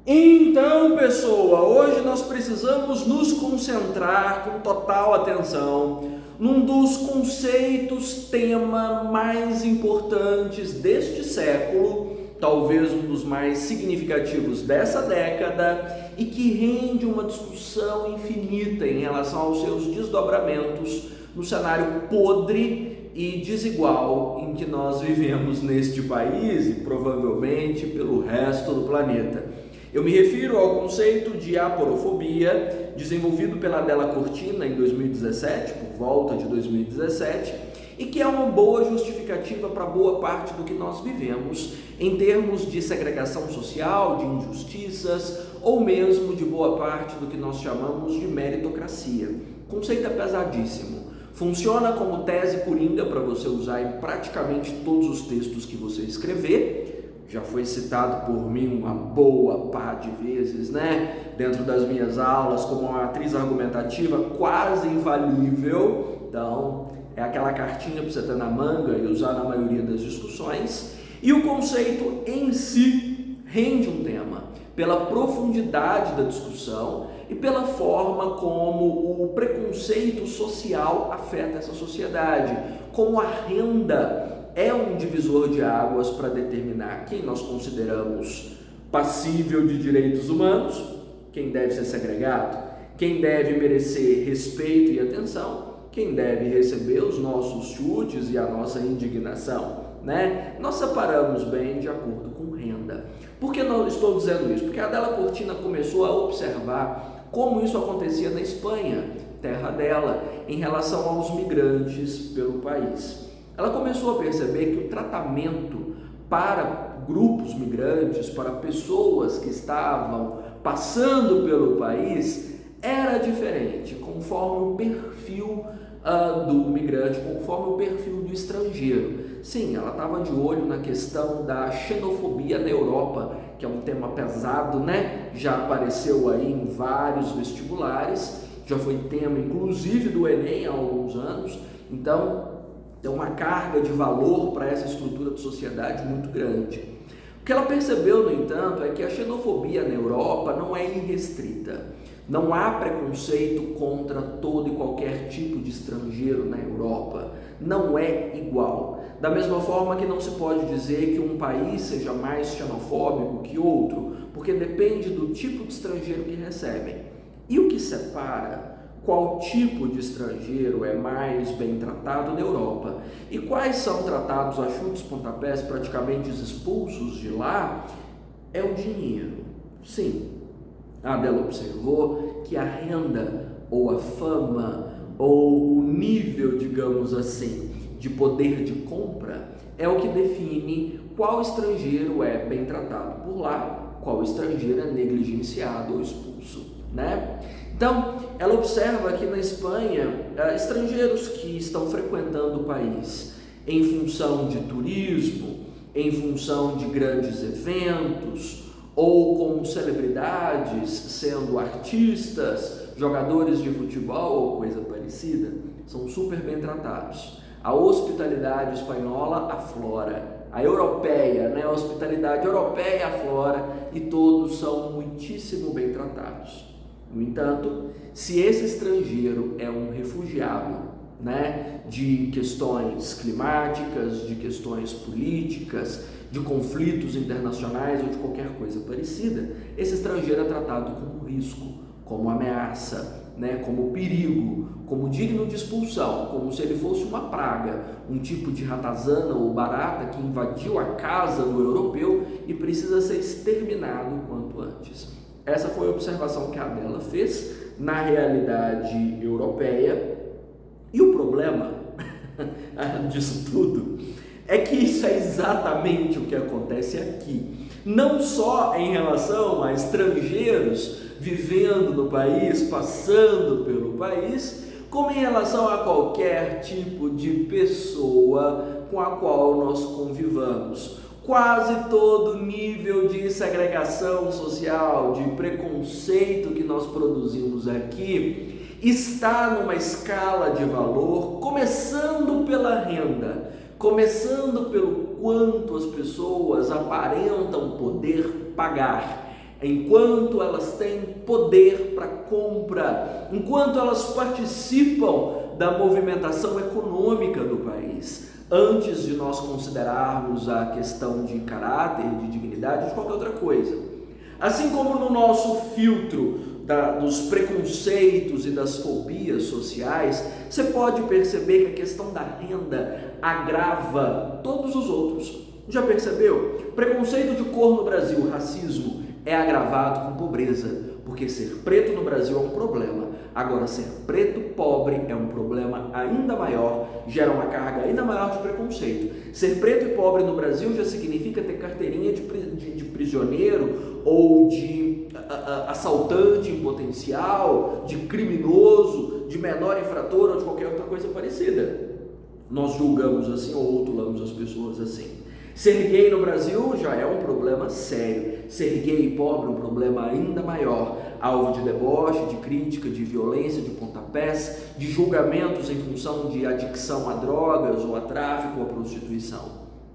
Então, pessoa, hoje nós precisamos nos concentrar com total atenção num dos conceitos, tema mais importantes deste século, talvez um dos mais significativos dessa década e que rende uma discussão infinita em relação aos seus desdobramentos no cenário podre e desigual em que nós vivemos neste país e provavelmente pelo resto do planeta. Eu me refiro ao conceito de aporofobia, desenvolvido pela Adela Cortina em 2017, por volta de 2017, e que é uma boa justificativa para boa parte do que nós vivemos em termos de segregação social, de injustiças ou mesmo de boa parte do que nós chamamos de meritocracia. O conceito é pesadíssimo. Funciona como tese coringa para você usar em praticamente todos os textos que você escrever. Já foi citado por mim uma boa pá de vezes, dentro das minhas aulas, como uma matriz argumentativa quase infalível. Então, é aquela cartinha para você ter na manga e usar na maioria das discussões. E o conceito em si rende um tema, pela profundidade da discussão e pela forma como o preconceito social afeta essa sociedade, como a renda é um divisor de águas para determinar quem nós consideramos passível de direitos humanos, quem deve ser segregado, quem deve merecer respeito e atenção, quem deve receber os nossos chutes e a nossa indignação, Nós separamos bem de acordo com renda. Por que eu estou dizendo isso? Porque a Adela Cortina começou a observar como isso acontecia na Espanha, terra dela, em relação aos migrantes pelo país. Ela começou a perceber que o tratamento para grupos migrantes, para pessoas que estavam passando pelo país, era diferente, conforme o perfil do migrante, conforme o perfil do estrangeiro. Sim, ela estava de olho na questão da xenofobia na Europa, que é um tema pesado, Já apareceu aí em vários vestibulares, já foi tema inclusive do Enem há alguns anos, então tem uma carga de valor para essa estrutura de sociedade muito grande. O que ela percebeu, no entanto, é que a xenofobia na Europa não é irrestrita. Não há preconceito contra todo e qualquer tipo de estrangeiro na Europa. Não é igual. Da mesma forma que não se pode dizer que um país seja mais xenofóbico que outro, porque depende do tipo de estrangeiro que recebem. E o que separa qual tipo de estrangeiro é mais bem tratado na Europa e quais são tratados a chutes, pontapés, praticamente expulsos de lá, é o dinheiro. Sim, a Adela observou que a renda ou a fama ou o nível, digamos assim, de poder de compra é o que define qual estrangeiro é bem tratado por lá, qual estrangeiro é negligenciado ou expulso, Então, ela observa que na Espanha, estrangeiros que estão frequentando o país em função de turismo, em função de grandes eventos, ou como celebridades, sendo artistas, jogadores de futebol ou coisa parecida, são super bem tratados. A hospitalidade espanhola aflora, a europeia, a hospitalidade europeia aflora e todos são muitíssimo bem tratados. No entanto, se esse estrangeiro é um refugiado, de questões climáticas, de questões políticas, de conflitos internacionais ou de qualquer coisa parecida, esse estrangeiro é tratado como risco, como ameaça, como perigo, como digno de expulsão, como se ele fosse uma praga, um tipo de ratazana ou barata que invadiu a casa do europeu e precisa ser exterminado o quanto antes. Essa foi a observação que a Adela fez na realidade europeia. E o problema disso tudo é que isso é exatamente o que acontece aqui. Não só em relação a estrangeiros vivendo no país, passando pelo país, como em relação a qualquer tipo de pessoa com a qual nós convivamos. Quase todo nível de segregação social, de preconceito que nós produzimos aqui, está numa escala de valor, começando pela renda, começando pelo quanto as pessoas aparentam poder pagar. enquanto elas têm poder para compra, enquanto elas participam da movimentação econômica do país, antes de nós considerarmos a questão de caráter, de dignidade, de qualquer outra coisa. Assim como no nosso filtro dos preconceitos e das fobias sociais, você pode perceber que a questão da renda agrava todos os outros. Já percebeu? Preconceito de cor no Brasil, racismo, é agravado com pobreza, porque ser preto no Brasil é um problema. Agora, ser preto pobre é um problema ainda maior, gera uma carga ainda maior de preconceito. Ser preto e pobre no Brasil já significa ter carteirinha de prisioneiro ou de assaltante em potencial, de criminoso, de menor infrator ou de qualquer outra coisa parecida. Nós julgamos assim ou rotulamos as pessoas assim. Ser gay no Brasil já é um problema sério. Ser gay e pobre é um problema ainda maior, alvo de deboche, de crítica, de violência, de pontapés, de julgamentos em função de adicção a drogas ou a tráfico ou a prostituição,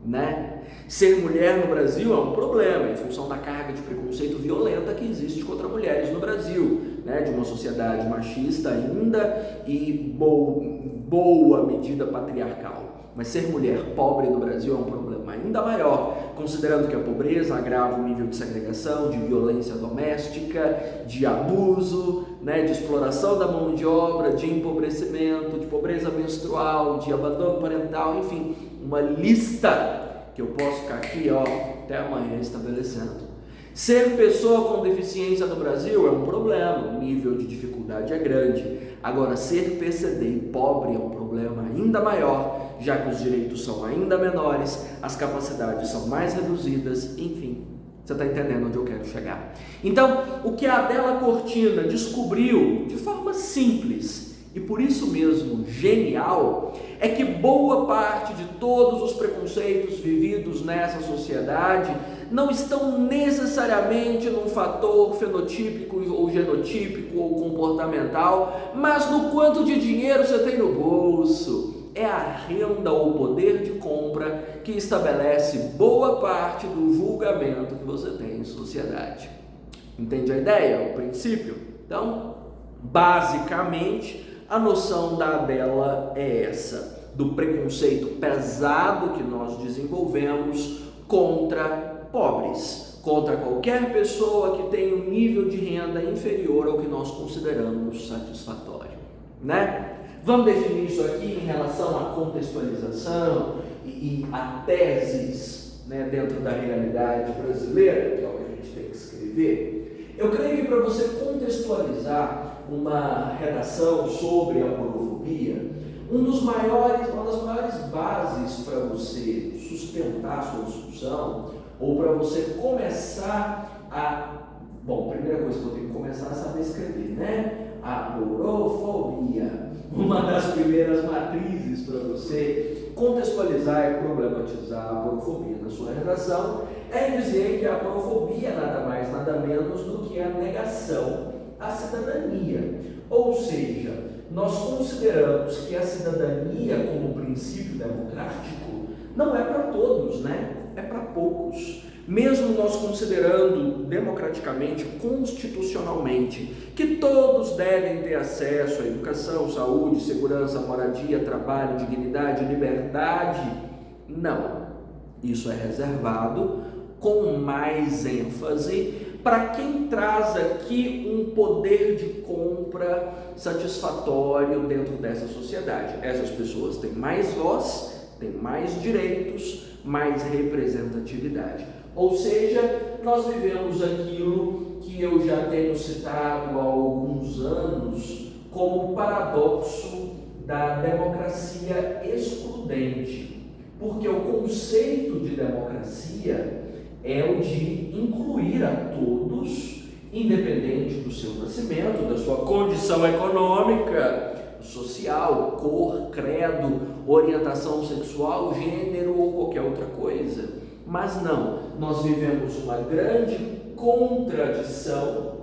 né? Ser mulher no Brasil é um problema em função da carga de preconceito violenta que existe contra mulheres no Brasil, né? De uma sociedade machista ainda e boa medida patriarcal. Mas ser mulher pobre no Brasil é um problema ainda maior, considerando que a pobreza agrava o nível de segregação, de violência doméstica, de abuso, né, de exploração da mão de obra, de empobrecimento, de pobreza menstrual, de abandono parental, enfim, uma lista que eu posso ficar aqui até amanhã estabelecendo. Ser pessoa com deficiência no Brasil é um problema, o nível de dificuldade é grande. Agora, ser PCD e pobre é um problema ainda maior, já que os direitos são ainda menores, as capacidades são mais reduzidas, enfim, você está entendendo onde eu quero chegar. Então, o que a Adela Cortina descobriu de forma simples e por isso mesmo genial, é que boa parte de todos os preconceitos vividos nessa sociedade não estão necessariamente num fator fenotípico ou genotípico ou comportamental, mas no quanto de dinheiro você tem no bolso. É a renda ou poder de compra que estabelece boa parte do julgamento que você tem em sociedade. Entende a ideia, o princípio? Então, basicamente, a noção da Adela é essa, do preconceito pesado que nós desenvolvemos contra pobres, contra qualquer pessoa que tenha um nível de renda inferior ao que nós consideramos satisfatório, né? Vamos definir isso aqui em relação à contextualização e a teses, né, dentro da realidade brasileira, que é o que a gente tem que escrever. Eu creio que para você contextualizar uma redação sobre a pornofobia, uma das maiores bases para você sustentar a sua discussão, ou para você começar primeira coisa que eu tenho que começar a saber escrever, né? A pornofobia, uma das primeiras matrizes para você contextualizar e problematizar a pornofobia na sua redação, é dizer que a pornofobia nada mais, nada menos do que a negação à cidadania. Ou seja, nós consideramos que a cidadania como princípio democrático não é para todos, né? É para poucos. Mesmo nós considerando democraticamente, constitucionalmente, que todos devem ter acesso à educação, saúde, segurança, moradia, trabalho, dignidade, liberdade, não. Isso é reservado com mais ênfase para quem traz aqui um poder de compra satisfatório dentro dessa sociedade. Essas pessoas têm mais voz, têm mais direitos, mais representatividade. Ou seja, nós vivemos aquilo que eu já tenho citado há alguns anos como o paradoxo da democracia excludente, porque o conceito de democracia é o de incluir a todos, independente do seu nascimento, da sua condição econômica, social, cor, credo, orientação sexual, gênero ou qualquer outra coisa. Mas não, nós vivemos uma grande contradição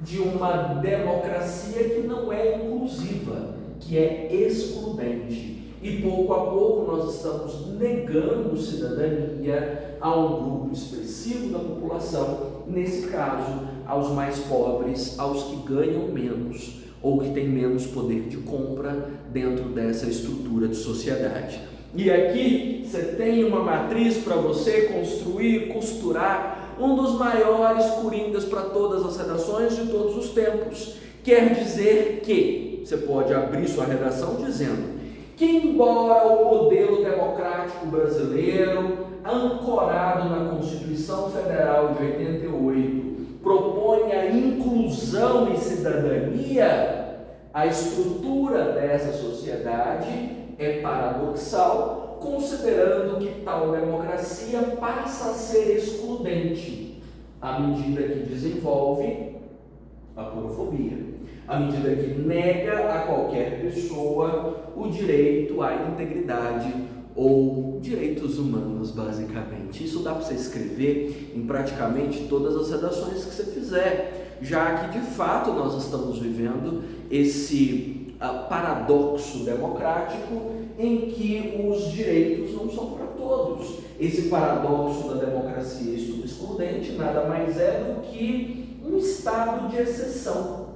de uma democracia que não é inclusiva, que é excludente. E pouco a pouco nós estamos negando cidadania a um grupo expressivo da população nesse caso, aos mais pobres, aos que ganham menos ou que têm menos poder de compra dentro dessa estrutura de sociedade. E aqui você tem uma matriz para você construir, costurar um dos maiores coringas para todas as redações de todos os tempos. Quer dizer que você pode abrir sua redação dizendo que, embora o modelo democrático brasileiro, ancorado na Constituição Federal de 88, proponha inclusão e cidadania, a estrutura dessa sociedade é paradoxal, considerando que tal democracia passa a ser excludente à medida que desenvolve a porofobia, à medida que nega a qualquer pessoa o direito à integridade ou direitos humanos, basicamente. Isso dá para você escrever em praticamente todas as redações que você fizer, já que de fato nós estamos vivendo esse paradoxo democrático em que os direitos não são para todos. Esse paradoxo da democracia excludente nada mais é do que um estado de exceção.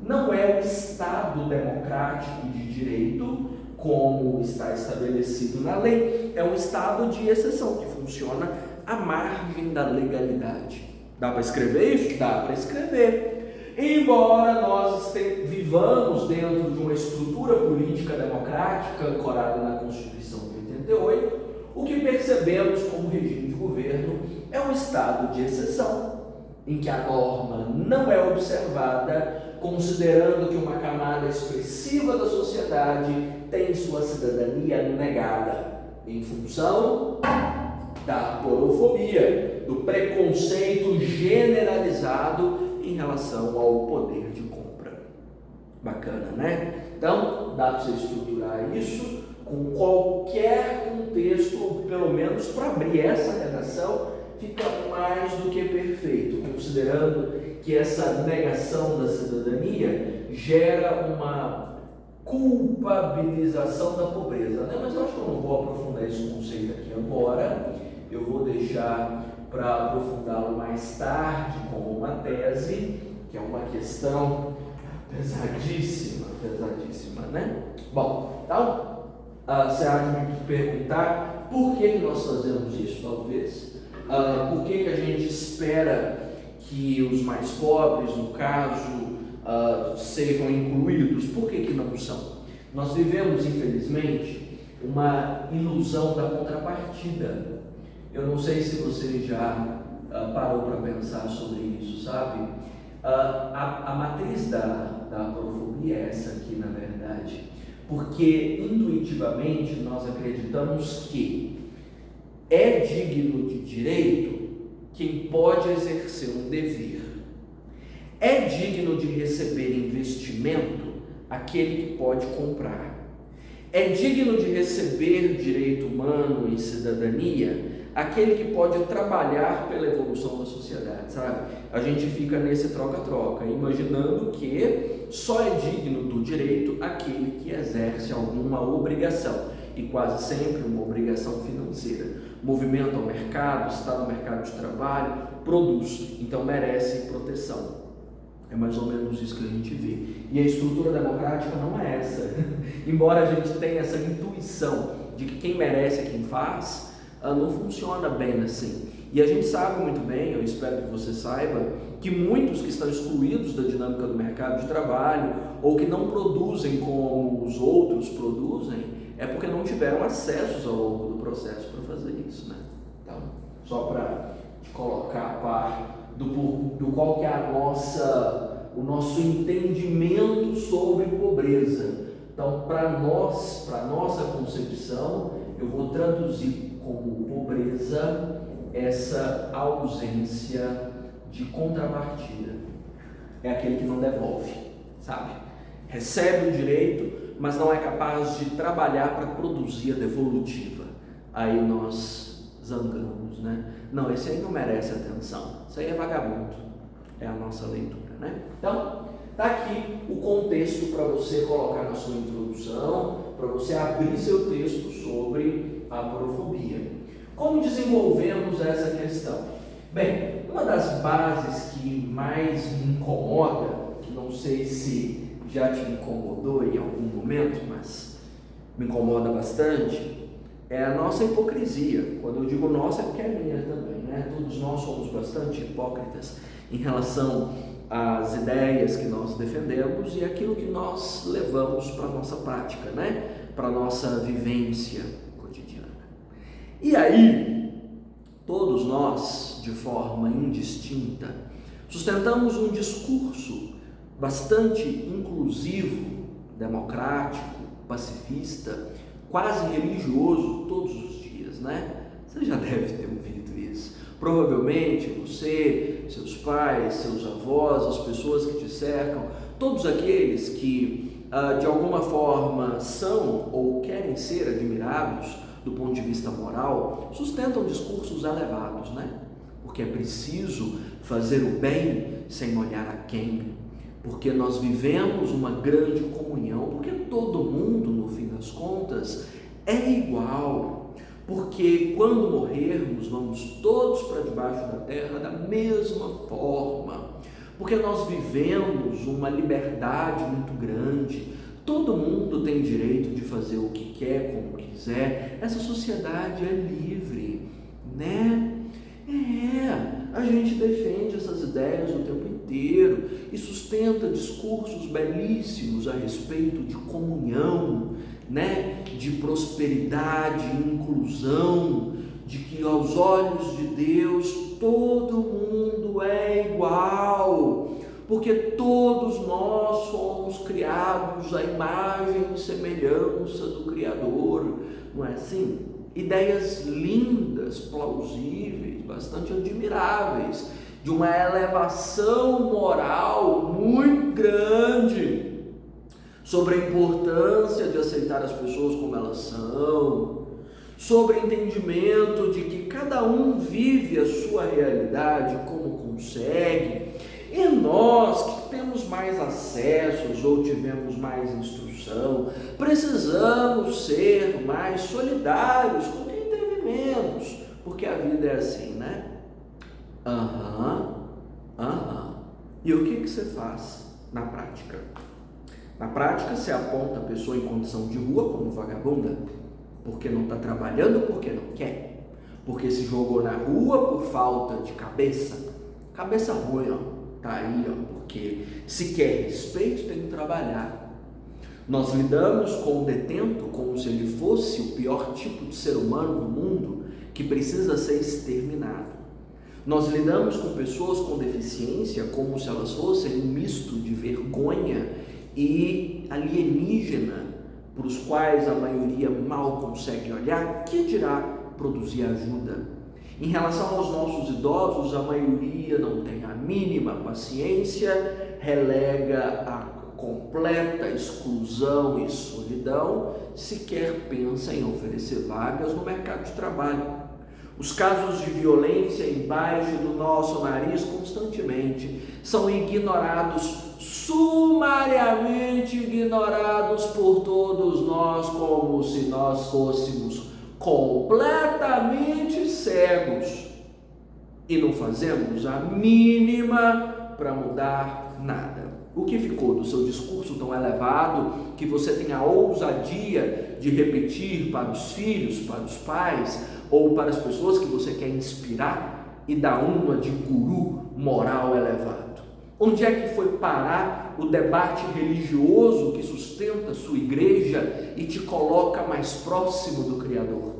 Não é o estado democrático de direito como está estabelecido na lei, é um estado de exceção que funciona à margem da legalidade. Dá para escrever isso? Dá para escrever. Embora nós vivamos dentro de uma estrutura política democrática ancorada na Constituição de 88, o que percebemos como regime de governo é um estado de exceção, em que a norma não é observada, considerando que uma camada expressiva da sociedade tem sua cidadania negada, em função da porofobia, do preconceito generalizado em relação ao poder de compra. Bacana, né? Então, dá para você estruturar isso com qualquer contexto, ou pelo menos para abrir essa redação, fica mais do que perfeito, considerando que essa negação da cidadania gera uma culpabilização da pobreza, né? Mas eu acho que eu não vou aprofundar esse conceito aqui agora, eu vou deixar para aprofundá-lo mais tarde como uma tese, que é uma questão pesadíssima, né? Bom, então, você há de me perguntar por que nós fazemos isso, talvez? Por que a gente espera que os mais pobres, no caso, sejam incluídos? Por que não são? Nós vivemos, infelizmente, uma ilusão da contrapartida. Eu não sei se você já parou para pensar sobre isso, sabe? A matriz da porofobia é essa aqui, na verdade, porque intuitivamente nós acreditamos que é digno de direito quem pode exercer um dever. É digno de receber investimento aquele que pode comprar. É digno de receber direito humano e cidadania aquele que pode trabalhar pela evolução da sociedade, sabe? A gente fica nesse troca-troca, imaginando que só é digno do direito aquele que exerce alguma obrigação, e quase sempre uma obrigação financeira. Movimenta o mercado, está no mercado de trabalho, produz, então merece proteção. É mais ou menos isso que a gente vê. E a estrutura democrática não é essa. Embora a gente tenha essa intuição de que quem merece é quem faz, não funciona bem assim. E a gente sabe muito bem, eu espero que você saiba, que muitos que estão excluídos da dinâmica do mercado de trabalho ou que não produzem como os outros produzem, é porque não tiveram acessos ao longo do processo para fazer isso, né? Então, só para te colocar a par do qual que é o nosso entendimento sobre pobreza. Então, para nossa concepção, eu vou traduzir como pobreza essa ausência de contrapartida. É aquele que não devolve, sabe? Recebe o direito, mas não é capaz de trabalhar para produzir a devolutiva. Aí nós zangamos, né? Não, esse aí não merece atenção. Isso aí é vagabundo. É a nossa leitura, né? Então, está aqui o contexto para você colocar na sua introdução, para você abrir seu texto sobre a porofobia. Como desenvolvemos essa questão? Bem, Uma das bases que mais me incomoda, que não sei se já te incomodou em algum momento, mas me incomoda bastante, é a nossa hipocrisia. Quando eu digo nossa, é porque é minha também, né? Todos nós somos bastante hipócritas em relação às ideias que nós defendemos e aquilo que nós levamos para a nossa prática, né? Para a nossa vivência cotidiana. E aí, todos nós, de forma indistinta, sustentamos um discurso bastante inclusivo, democrático, pacifista, quase religioso todos os dias, né? Você já deve ter ouvido isso. Provavelmente você, seus pais, seus avós, as pessoas que te cercam, todos aqueles que de alguma forma são ou querem ser admirados do ponto de vista moral, sustentam discursos elevados, né? Porque é preciso fazer o bem sem olhar a quem, porque nós vivemos uma grande comunhão, porque todo mundo, no fim das contas, é igual, porque quando morrermos, vamos todos para debaixo da terra da mesma forma, porque nós vivemos uma liberdade muito grande, todo mundo tem direito de fazer o que quer, como quiser, essa sociedade é livre, né? A gente defende essas ideias o tempo inteiro e sustenta discursos belíssimos a respeito de comunhão, né? De prosperidade, inclusão, de que aos olhos de Deus todo mundo é igual, porque todos nós somos criados à imagem e semelhança do Criador, não é assim? Ideias lindas, plausíveis, bastante admiráveis, de uma elevação moral muito grande sobre a importância de aceitar as pessoas como elas são, sobre o entendimento de que cada um vive a sua realidade como consegue, e nós que temos mais acessos ou tivemos mais instrução, precisamos ser mais solidários com quem teve menos, porque a vida é assim, né? E o que você faz na prática? Na prática, você aponta a pessoa em condição de rua como vagabunda, porque não está trabalhando, porque não quer, porque se jogou na rua por falta de cabeça ruim, ó. Tá aí, ó, porque se quer respeito tem que trabalhar. Nós lidamos com o detento como se ele fosse o pior tipo de ser humano do mundo que precisa ser exterminado. Nós lidamos com pessoas com deficiência como se elas fossem um misto de vergonha e alienígena, para os quais a maioria mal consegue olhar, que dirá produzir ajuda. Em relação aos nossos idosos, a maioria não tem a mínima paciência, relega a completa exclusão e solidão, sequer pensa em oferecer vagas no mercado de trabalho. Os casos de violência embaixo do nosso nariz constantemente são ignorados, sumariamente ignorados por todos nós, como se nós fôssemos completamente cegos e não fazemos a mínima para mudar nada. O que ficou do seu discurso tão elevado que você tem a ousadia de repetir para os filhos, para os pais ou para as pessoas que você quer inspirar e dar uma de guru moral elevado? Onde é que foi parar o debate religioso que sustenta sua igreja e te coloca mais próximo do Criador?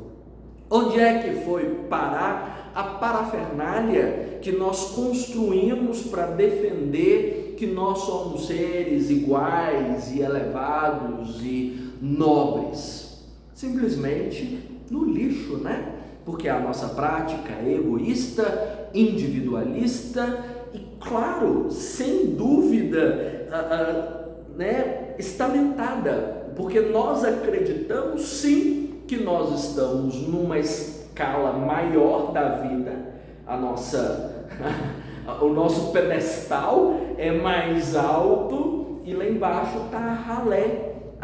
Onde é que foi parar a parafernália que nós construímos para defender que nós somos seres iguais e elevados e nobres? Simplesmente no lixo, né? Porque a nossa prática é egoísta, individualista e, claro, sem dúvida, estamentada, porque nós acreditamos sim que nós estamos numa escala maior da vida, o nosso pedestal é mais alto e lá embaixo está a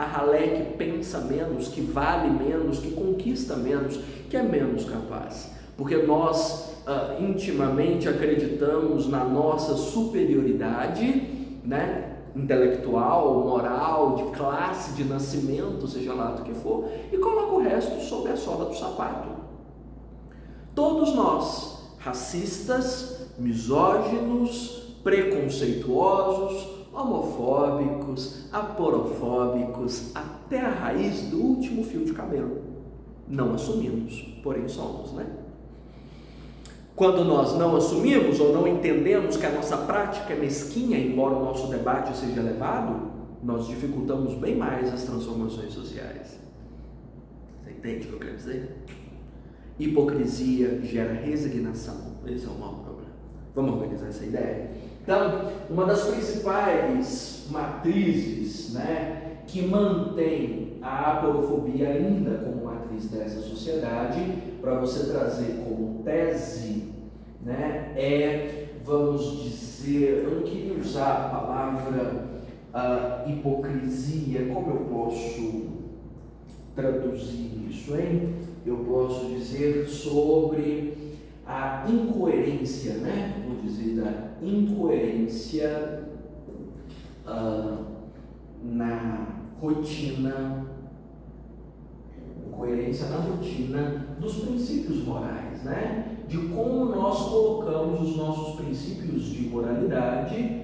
ralé que pensa menos, que vale menos, que conquista menos, que é menos capaz, porque nós intimamente acreditamos na nossa superioridade, né, intelectual, moral, de classe, de nascimento, seja lá do que for, e coloca o resto sob a sola do sapato. Todos nós, racistas, misóginos, preconceituosos, homofóbicos, aporofóbicos, até a raiz do último fio de cabelo. Não assumimos, porém somos, né? Quando nós não assumimos ou não entendemos que a nossa prática é mesquinha, embora o nosso debate seja elevado, nós dificultamos bem mais as transformações sociais. Você entende o que eu quero dizer? Hipocrisia gera resignação. Esse é o maior problema. Vamos organizar essa ideia? Então, uma das principais matrizes, né, que mantém a aporofobia ainda como matriz dessa sociedade, para você trazer como tese, né, vamos dizer, eu não queria usar a palavra hipocrisia, como eu posso traduzir isso, hein? Eu posso dizer sobre a incoerência, né? Vou dizer da incoerência na rotina, coerência na rotina dos princípios morais, né? De como nós colocamos os nossos princípios de moralidade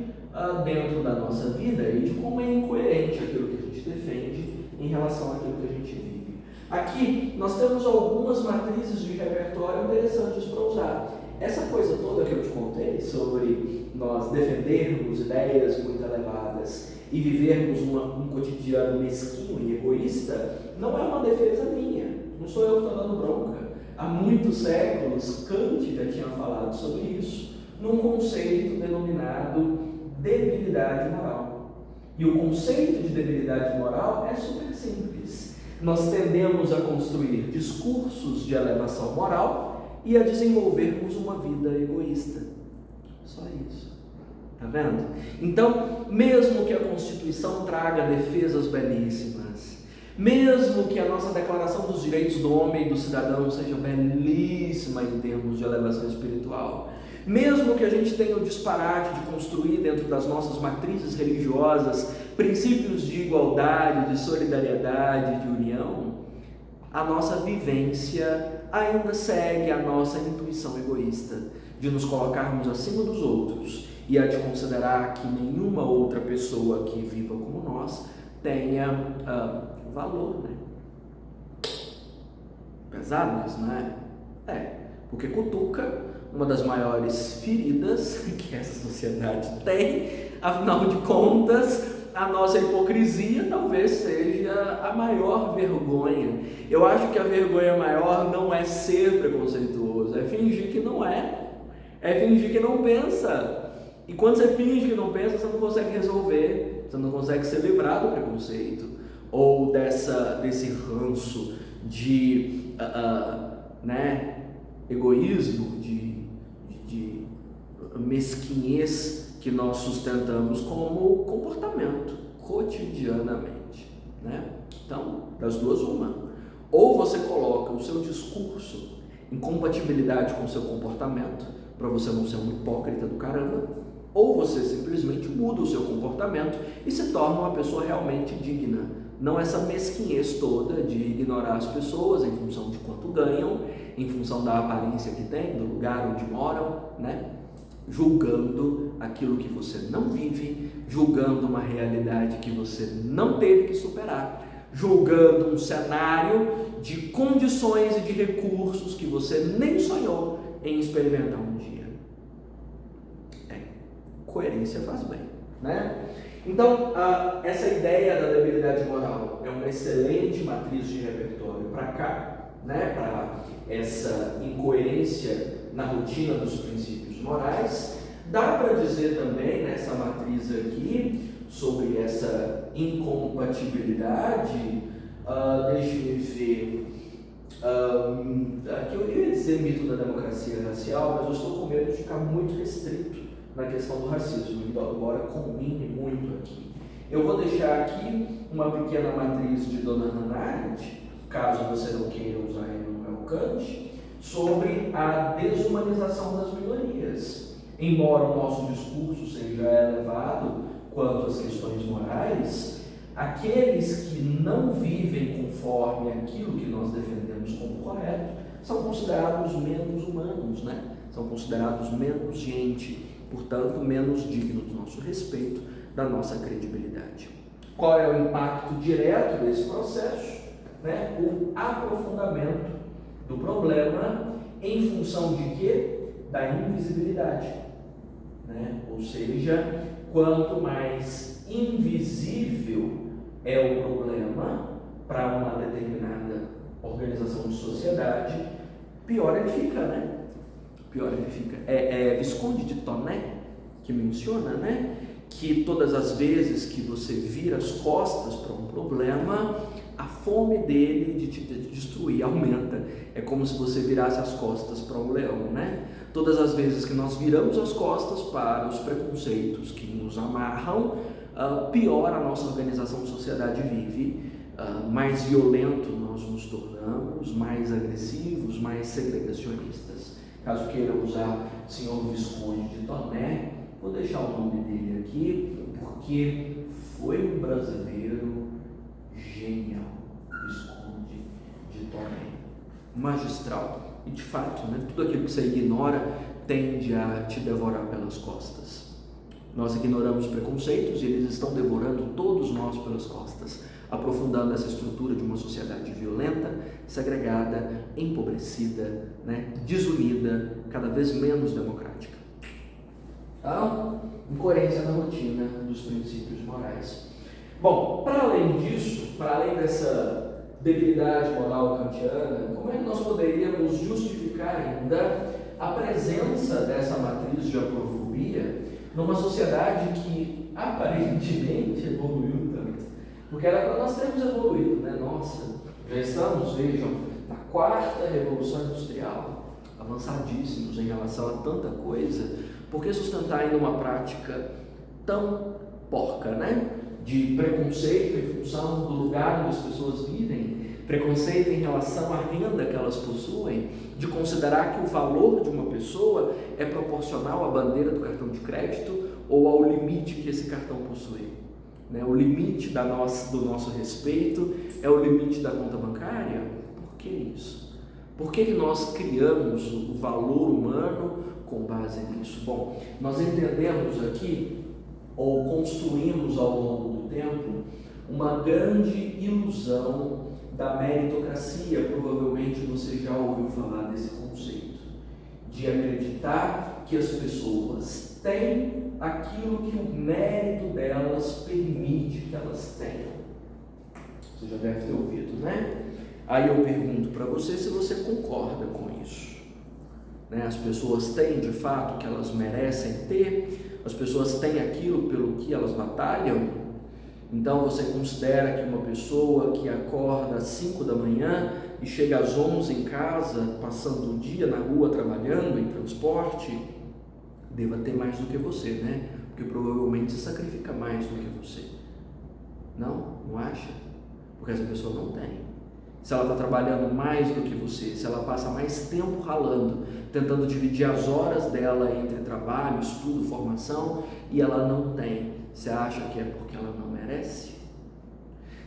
dentro da nossa vida e de como é incoerente aquilo que a gente defende em relação àquilo que a gente vive. Aqui nós temos algumas matrizes de repertório interessantes para usar. Essa coisa toda que eu te contei sobre nós defendermos ideias muito elevadas e vivermos um cotidiano mesquinho e egoísta não é uma defesa minha, não sou eu que estou dando bronca. Há muitos séculos Kant já tinha falado sobre isso num conceito denominado debilidade moral. E o conceito de debilidade moral é super simples. Nós tendemos a construir discursos de elevação moral e a desenvolvermos uma vida egoísta. Só isso. Tá vendo? Então, mesmo que a Constituição traga defesas belíssimas, mesmo que a nossa Declaração dos Direitos do Homem e do Cidadão seja belíssima em termos de elevação espiritual, mesmo que a gente tenha o disparate de construir dentro das nossas matrizes religiosas princípios de igualdade, de solidariedade, de união, a nossa vivência ainda segue a nossa intuição egoísta de nos colocarmos acima dos outros e a de considerar que nenhuma outra pessoa que viva como nós tenha valor, né? Pesado isso, não é? Porque cutuca uma das maiores feridas que essa sociedade tem. Afinal de contas, a nossa hipocrisia talvez seja a maior vergonha. Eu acho que a vergonha maior não é ser preconceituoso, é fingir que não é fingir que não pensa. E quando você finge que não pensa, você não consegue resolver, você não consegue se livrar do preconceito ou desse ranço de egoísmo, de mesquinhez que nós sustentamos como comportamento cotidianamente, né? Então, das duas uma. Ou você coloca o seu discurso em compatibilidade com o seu comportamento, para você não ser um hipócrita do caramba, ou você simplesmente muda o seu comportamento e se torna uma pessoa realmente digna. Não essa mesquinhez toda de ignorar as pessoas em função de quanto ganham, em função da aparência que têm, do lugar onde moram, né? Julgando aquilo que você não vive, julgando uma realidade que você não teve que superar, julgando um cenário de condições e de recursos que você nem sonhou em experimentar um dia. Coerência faz bem, né? Então, essa ideia da debilidade moral é uma excelente matriz de repertório para cá, né? Para essa incoerência na rotina dos princípios morais. Dá para dizer também, nessa matriz aqui, sobre essa incompatibilidade, deixe-me ver, aqui eu ia dizer mito da democracia racial, mas eu estou com medo de ficar muito restrito na questão do racismo, embora combine muito aqui. Eu vou deixar aqui uma pequena matriz de Dona Hannah Arendt, caso você não queira usar Immanuel Kant, sobre a desumanização das minorias. Embora o nosso discurso seja elevado quanto às questões morais, aqueles que não vivem conforme aquilo que nós defendemos como correto são considerados menos humanos, né? São considerados menos gente, portanto, menos dignos do nosso respeito, da nossa credibilidade. Qual é o impacto direto desse processo? Né? O aprofundamento do problema em função de quê? Da invisibilidade. Né? Ou seja, quanto mais invisível é o problema para uma determinada organização de sociedade, pior ele fica, né? Pior ele fica. Visconde de Toné que menciona, né, que todas as vezes que você vira as costas para um problema, a fome dele de te destruir aumenta. É como se você virasse as costas para um leão, né? Todas as vezes que nós viramos as costas para os preconceitos que nos amarram, pior a nossa organização de sociedade vive, mais violento nós nos tornamos, mais agressivos, mais segregacionistas. Caso queira usar senhor Visconde de Toné, vou deixar o nome dele aqui, porque foi um brasileiro genial, Visconde de Toné, magistral. E de fato, né, tudo aquilo que você ignora tende a te devorar pelas costas. Nós ignoramos preconceitos e eles estão devorando todos nós pelas costas, aprofundando essa estrutura de uma sociedade violenta, segregada, empobrecida, né, desunida, cada vez menos democrática. Então, incoerência na rotina dos princípios morais. Bom, para além disso, para além dessa debilidade moral kantiana, como é que nós poderíamos justificar ainda a presença dessa matriz de aprofobia numa sociedade que aparentemente evoluiu tanto? Porque era para nós termos evoluído, né? Nossa, já estamos, vejam, na 4ª Revolução Industrial, avançadíssimos em relação a tanta coisa. Por que sustentar ainda uma prática tão porca, né? De preconceito em função do lugar onde as pessoas vivem, preconceito em relação à renda que elas possuem, de considerar que o valor de uma pessoa é proporcional à bandeira do cartão de crédito ou ao limite que esse cartão possui. Né? O limite do nosso respeito é o limite da conta bancária? Por que isso? Por que nós criamos o valor humano com base nisso? Bom, nós entendemos aqui, ou construímos ao longo do tempo, uma grande ilusão da meritocracia. Provavelmente você já ouviu falar desse conceito, de acreditar que as pessoas têm aquilo que o mérito delas permite que elas tenham. Você já deve ter ouvido, né? Aí eu pergunto para você se você concorda com isso. Né? As pessoas têm de fato o que elas merecem ter? As pessoas têm aquilo pelo que elas batalham? Então você considera que uma pessoa que acorda às 5 da manhã e chega às 11 em casa, passando o dia na rua trabalhando em transporte, deva ter mais do que você, né? Porque provavelmente se sacrifica mais do que você. Não acha? Porque essa pessoa não tem. Se ela está trabalhando mais do que você, se ela passa mais tempo ralando, tentando dividir as horas dela entre trabalho, estudo, formação, e ela não tem, você acha que é porque ela não merece?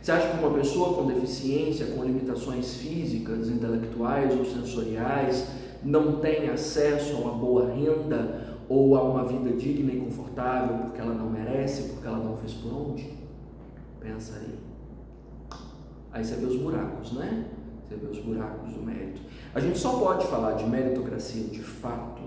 Você acha que uma pessoa com deficiência, com limitações físicas, intelectuais ou sensoriais, não tem acesso a uma boa renda ou a uma vida digna e confortável porque ela não merece, porque ela não fez por onde? Pensa aí. Aí você vê os buracos, né? Você vê os buracos do mérito. A gente só pode falar de meritocracia de fato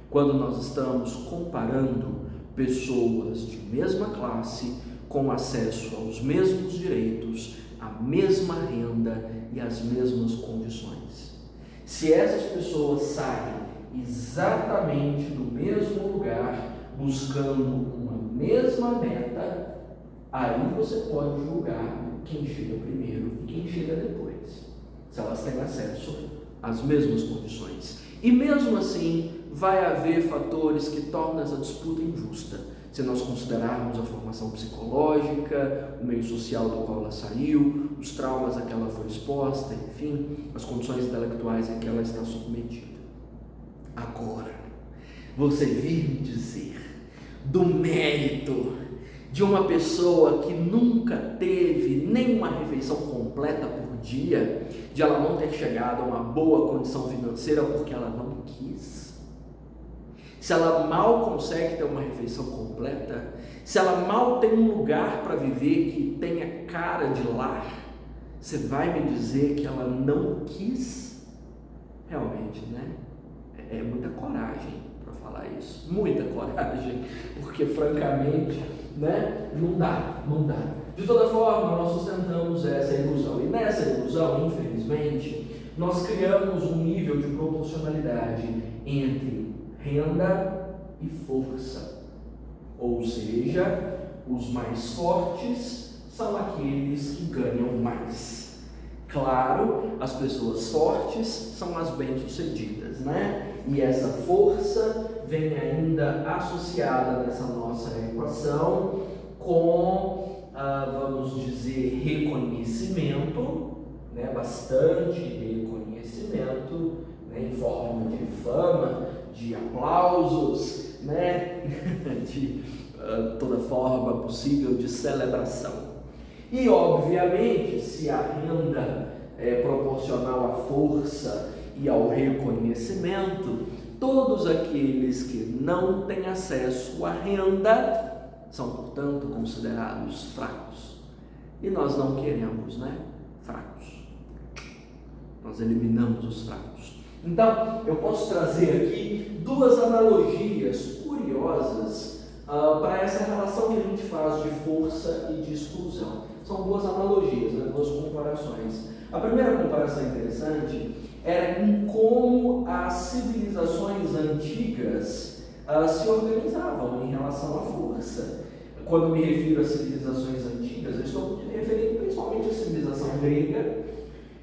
quando nós estamos comparando pessoas de mesma classe com acesso aos mesmos direitos, à mesma renda e às mesmas condições. Se essas pessoas saem exatamente do mesmo lugar, buscando uma mesma meta, aí você pode julgar quem chega primeiro e quem chega depois, se elas têm acesso às mesmas condições. E mesmo assim, vai haver fatores que tornam essa disputa injusta. Se nós considerarmos a formação psicológica, o meio social do qual ela saiu, os traumas a que ela foi exposta, enfim, as condições intelectuais a que ela está submetida. Agora, você vir me dizer do mérito de uma pessoa que nunca teve nenhuma refeição completa por dia, de ela não ter chegado a uma boa condição financeira porque ela não quis? Se ela mal consegue ter uma refeição completa, se ela mal tem um lugar para viver que tenha cara de lar, você vai me dizer que ela não quis? Realmente, né? É muita coragem para falar isso, muita coragem, porque francamente, né? Não dá. De toda forma, nós sustentamos essa ilusão, e nessa ilusão, infelizmente, nós criamos um nível de proporcionalidade entre renda e força, ou seja, os mais fortes são aqueles que ganham mais. Claro, as pessoas fortes são as bem-sucedidas, né? E essa força vem ainda associada nessa nossa equação com, vamos dizer, reconhecimento, né? Bastante reconhecimento, né? Em forma de fama, de aplausos, né? De toda forma possível de celebração. E obviamente, se a renda é proporcional à força e ao reconhecimento, todos aqueles que não têm acesso à renda são, portanto, considerados fracos. E nós não queremos, né? Fracos. Nós eliminamos os fracos. Então, eu posso trazer aqui duas analogias curiosas para essa relação que a gente faz de força e de exclusão. São duas analogias, né? Duas comparações. A primeira comparação interessante era em como as civilizações antigas se organizavam em relação à força. Quando me refiro a civilizações antigas, eu estou me referindo principalmente à civilização grega.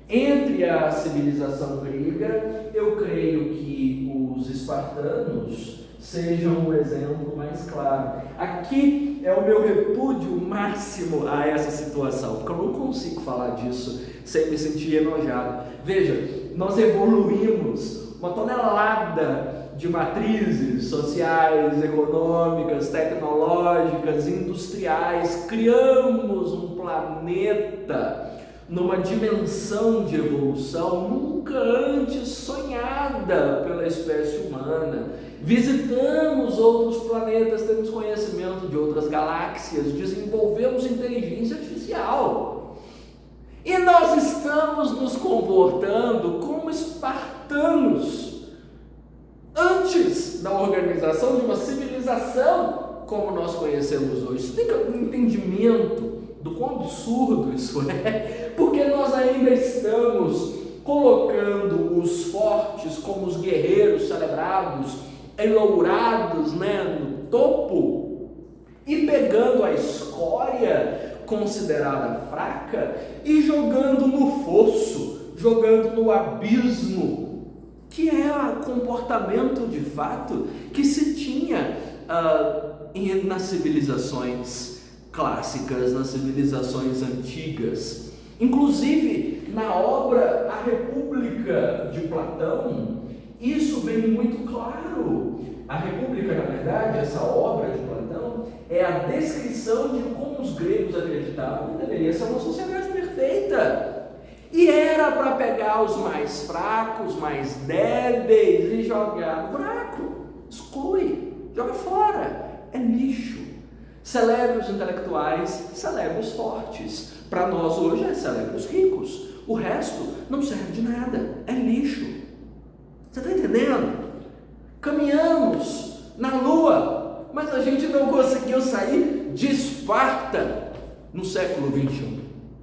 Entre a civilização grega, eu creio que os espartanos sejam o exemplo mais claro. Aqui é o meu repúdio máximo a essa situação, porque eu não consigo falar disso sem me sentir enojado. Veja, nós evoluímos uma tonelada de matrizes sociais, econômicas, tecnológicas, industriais, criamos um planeta numa dimensão de evolução nunca antes sonhada pela espécie humana. Visitamos outros planetas, temos conhecimento de outras galáxias, desenvolvemos inteligência artificial. E nós estamos nos comportando como espartanos, antes da organização de uma civilização como nós conhecemos hoje. Você tem um entendimento do quão absurdo isso é, porque nós ainda estamos colocando os fortes como os guerreiros celebrados, enlourados, né, no topo, e pegando a escória considerada fraca e jogando no fosso, jogando no abismo, que é o comportamento de fato que se tinha nas civilizações clássicas, nas civilizações antigas. Inclusive, na obra A República de Platão, isso vem muito claro. A República, na verdade, essa obra de Platão, é a descrição de como os gregos acreditavam que deveria ser uma sociedade perfeita. E era para pegar os mais fracos, mais débeis e jogar no buraco. Exclui, joga fora, é lixo. Celebre os intelectuais, celebre os fortes. Para nós hoje é celebre os ricos. O resto não serve de nada, é lixo. Você está entendendo? Caminhamos na Lua, mas a gente não conseguiu sair de Esparta no século XXI.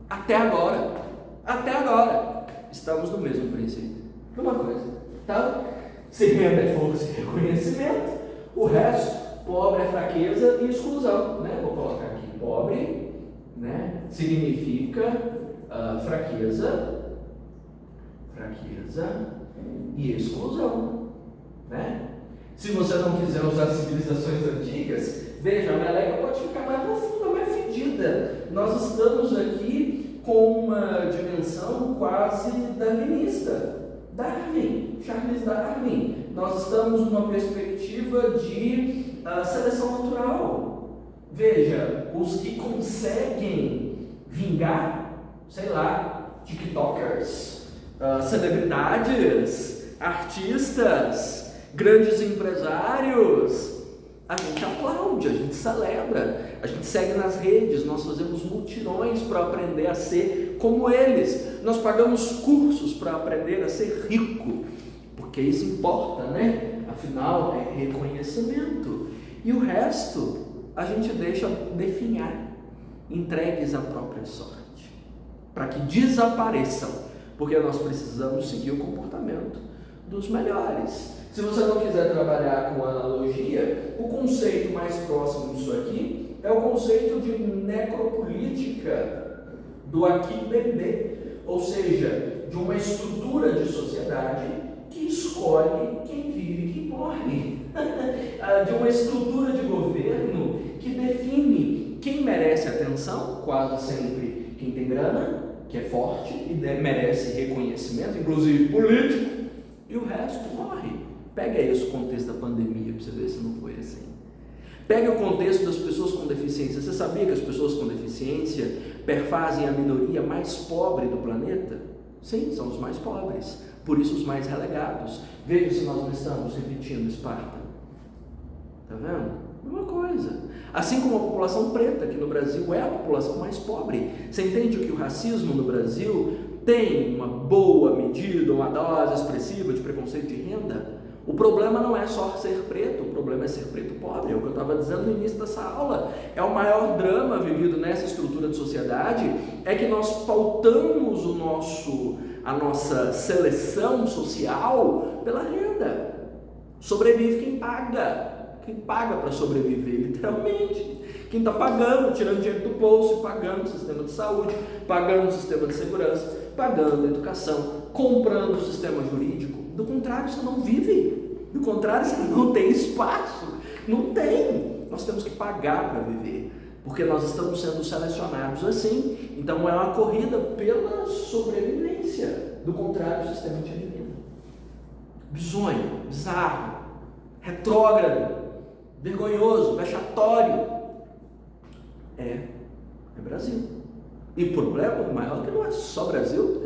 Até agora. Estamos no mesmo princípio. Uma coisa, tá? Se renda é força e reconhecimento, o resto, pobre é fraqueza e exclusão, né? Vou colocar aqui, pobre, né? Significa fraqueza e exclusão, né? Se você não quiser usar civilizações antigas, Veja, a meleca pode ficar mais profunda, mais fedida. Nós estamos aqui com uma dimensão quase darwinista. Charles Darwin. Nós estamos numa perspectiva de seleção natural. Veja, os que conseguem vingar, sei lá, TikTokers, celebridades, artistas, grandes empresários, a gente aplaude, a gente celebra, a gente segue nas redes, nós fazemos mutirões para aprender a ser como eles, nós pagamos cursos para aprender a ser rico, porque isso importa, né? Afinal, é reconhecimento. E o resto a gente deixa definhar, entregues à própria sorte, para que desapareçam, porque nós precisamos seguir o comportamento dos melhores. Se você não quiser trabalhar com analogia, o conceito mais próximo disso aqui é o conceito de necropolítica do Akibembe, ou seja, de uma estrutura de sociedade que escolhe quem vive e quem morre, de uma estrutura de governo que define quem merece atenção, quase sempre quem tem grana, que é forte e merece reconhecimento, inclusive político, e o resto morre. Pega esse contexto da pandemia para você ver se não foi assim. Pega o contexto das pessoas com deficiência. Você sabia que as pessoas com deficiência perfazem a minoria mais pobre do planeta? Sim, são os mais pobres, por isso os mais relegados. Veja se nós não estamos repetindo Esparta. Está vendo? Mesma coisa. Assim como a população preta, que no Brasil é a população mais pobre. Você entende que o racismo no Brasil tem uma boa medida, uma dose expressiva de preconceito de renda? O problema não é só ser preto, o problema é ser preto pobre, é o que eu estava dizendo no início dessa aula. É o maior drama vivido nessa estrutura de sociedade, é que nós pautamos a nossa seleção social pela renda. Sobrevive quem paga para sobreviver, literalmente. Quem está pagando, tirando dinheiro do bolso, pagando o sistema de saúde, pagando o sistema de segurança, pagando a educação, comprando o sistema jurídico. Do contrário, você não vive. Do contrário, você não tem espaço. Não tem. Nós temos que pagar para viver, porque nós estamos sendo selecionados assim. Então é uma corrida pela sobrevivência. Do contrário, o sistema te elimina. Bizonho, bizarro, retrógrado, vergonhoso, vexatório. É Brasil. E o problema maior é que não é só Brasil,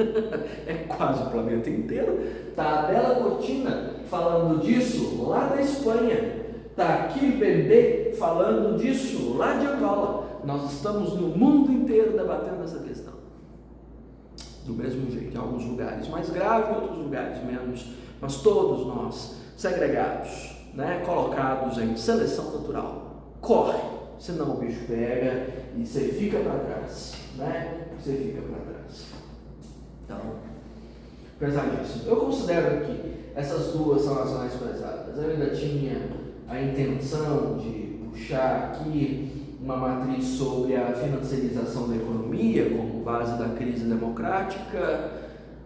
é quase o planeta inteiro. Está a Bela Cortina falando disso lá da Espanha. Está aqui Bebê falando disso lá de Angola. Nós estamos no mundo inteiro debatendo essa questão. Do mesmo jeito, em alguns lugares mais grave, em outros lugares menos. Mas todos nós, segregados, né, colocados em seleção natural. Corre, senão o bicho pega e você fica para trás. Né? Você fica para trás. Então, pesadíssimo. Eu considero que essas duas são as mais pesadas. Eu ainda tinha a intenção de puxar aqui uma matriz sobre a financiarização da economia como base da crise democrática,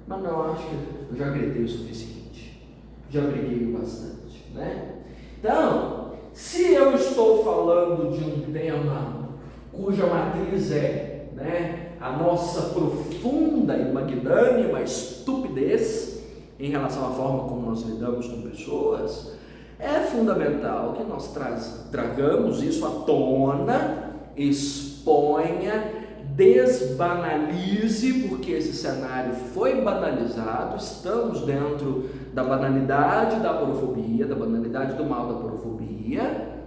mas não, acho que eu já gritei o suficiente. Já briguei bastante, né? Então, se eu estou falando de um tema cuja matriz é a nossa profunda e magnânima estupidez em relação à forma como nós lidamos com pessoas, é fundamental que nós tragamos isso à tona, exponha, desbanalize, porque esse cenário foi banalizado, estamos dentro da banalidade da aporofobia, da banalidade do mal da aporofobia,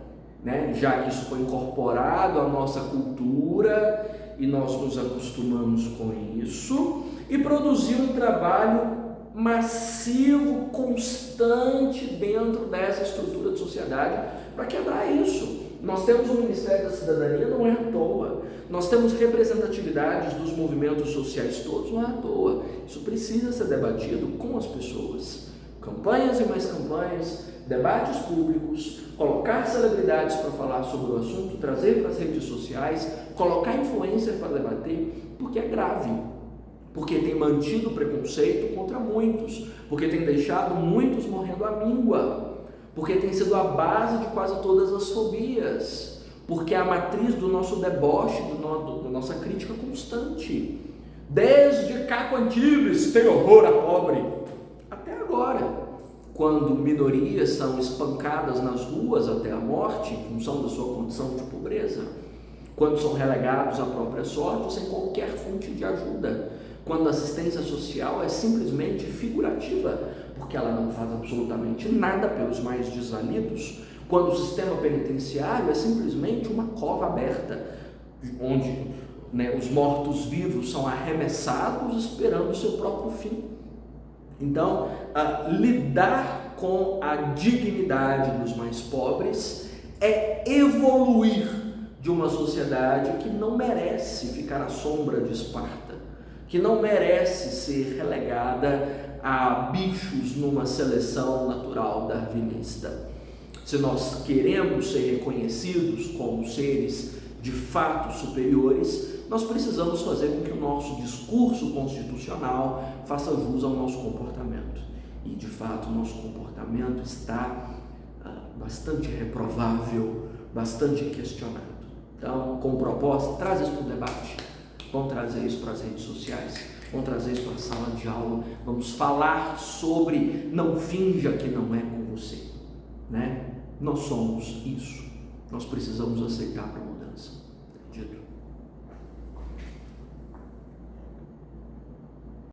né? Já que isso foi incorporado à nossa cultura, e nós nos acostumamos com isso, e produzir um trabalho massivo, constante dentro dessa estrutura de sociedade para quebrar isso. Nós temos o Ministério da Cidadania, não é à toa. Nós temos representatividades dos movimentos sociais todos, não é à toa. Isso precisa ser debatido com as pessoas. Campanhas e mais campanhas, debates públicos, colocar celebridades para falar sobre o assunto, trazer para as redes sociais, colocar influencer para debater, porque é grave, porque tem mantido preconceito contra muitos, porque tem deixado muitos morrendo à míngua, porque tem sido a base de quase todas as fobias. porque é a matriz do nosso deboche, da nossa crítica constante. Desde Caco Antibes, tem horror a pobre, até agora, quando minorias são espancadas nas ruas até a morte, em função da sua condição de pobreza, quando são relegados à própria sorte, sem qualquer fonte de ajuda, quando a assistência social é simplesmente figurativa, porque ela não faz absolutamente nada pelos mais desvalidos, quando o sistema penitenciário é simplesmente uma cova aberta, onde os mortos-vivos são arremessados esperando o seu próprio fim. Então, lidar com a dignidade dos mais pobres é evoluir de uma sociedade que não merece ficar à sombra de Esparta, que não merece ser relegada a bichos numa seleção natural darwinista. Se nós queremos ser reconhecidos como seres de fato superiores, nós precisamos fazer com que o nosso discurso constitucional faça jus ao nosso comportamento. E, de fato, o nosso comportamento está bastante reprovável, bastante questionado. Então, com proposta, traz isso para o debate, vamos trazer isso para as redes sociais, vamos trazer isso para a sala de aula, vamos falar sobre não finja que não é com você, né? Nós somos isso, nós precisamos aceitar para a mudança, acredito.